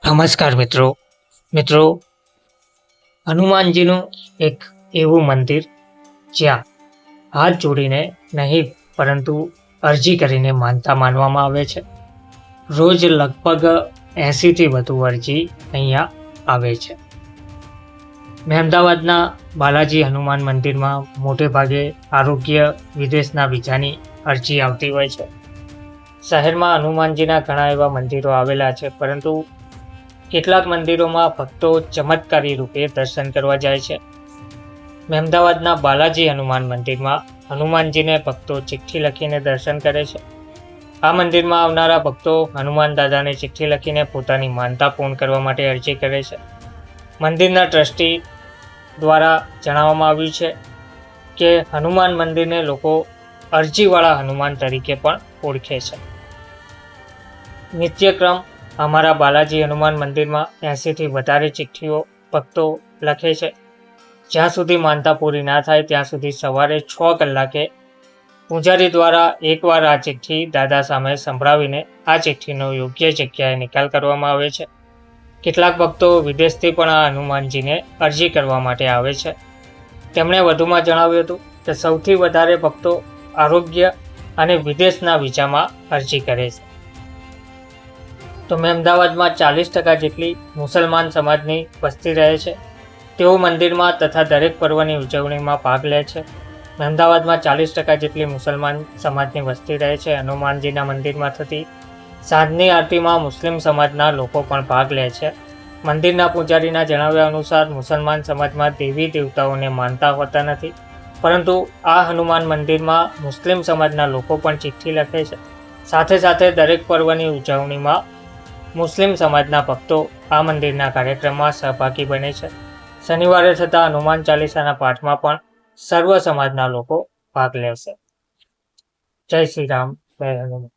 નમસ્કાર મિત્રો હનુમાનજીનું એક એવું મંદિર જ્યાં હાથ જોડીને નહીં પરંતુ અરજી કરીને માનતા માનવામાં આવે છે. રોજ લગભગ 80થી વધુ અરજી અહીંયા આવે છે. અમદાવાદના બાલાજી હનુમાન મંદિરમાં મોટે ભાગે આરોગ્ય વિદેશના વિઝાની અરજી આવતી હોય છે. શહેરમાં હનુમાનજીના ઘણા એવા મંદિરો આવેલા છે, પરંતુ કેટલાક મંદિરોમાં ભક્તો ચમત્કારી રૂપે દર્શન કરવા જાય છે. અમદાવાદના બાલાજી હનુમાન મંદિરમાં હનુમાનજીને ભક્તો ચિઠ્ઠી લખીને દર્શન કરે છે. આ મંદિરમાં આવનારા ભક્તો હનુમાન દાદાને ચિઠ્ઠી લખીને પોતાની માનતા પૂર્ણ કરવા માટે અરજી કરે છે. મંદિરના ટ્રસ્ટી દ્વારા જણાવવામાં આવ્યું છે કે હનુમાન મંદિરને લોકો અરજીવાળા હનુમાન તરીકે પણ ઓળખે છે. નિત્યક્રમ અમારા બાલાજી હનુમાન મંદિરમાં 80થી વધારે ચિઠ્ઠીઓ ભક્તો લખે છે. જ્યાં સુધી માનતા પૂરી ના થાય ત્યાં સુધી સવારે 6 કલાકે પૂજારી દ્વારા એકવાર આ ચિઠ્ઠી દાદા સામે સંભળાવીને આ ચિઠ્ઠીનો યોગ્ય જગ્યાએ નિકાલ કરવામાં આવે છે. કેટલાક ભક્તો વિદેશથી પણ આ હનુમાનજીને અરજી કરવા માટે આવે છે. તેમણે વધુમાં જણાવ્યું હતું કે સૌથી વધારે ભક્તો આરોગ્ય અને વિદેશના વિઝામાં અરજી કરે છે. તો અમદાવાદમાં 40% જેટલી મુસલમાન સમાજની વસ્તી રહે છે. તેઓ મંદિરમાં તથા દરેક પર્વની ઉજવણીમાં ભાગ લે છે. અમદાવાદમાં 40% જેટલી મુસલમાન સમાજની વસ્તી રહે છે. હનુમાનજીના મંદિરમાં થતી સાંજની આરતીમાં મુસ્લિમ સમાજના લોકો પણ ભાગ લે છે. મંદિરના પૂજારીના જણાવ્યા અનુસાર મુસલમાન સમાજમાં દેવી દેવતાઓને માનતા હોતા નથી, પરંતુ આ હનુમાન મંદિરમાં મુસ્લિમ સમાજના લોકો પણ ચિઠ્ઠી લખે છે. સાથે સાથે દરેક પર્વની ઉજવણીમાં મુસ્લિમ સમાજના ભક્તો આ મંદિરના કાર્યક્રમમાં સહભાગી બને છે. શનિવારે થતા હનુમાન ચાલીસાના પાઠમાં પણ સર્વ સમાજના લોકો ભાગ લેશે. જય શ્રી રામ, જય હનુમાન.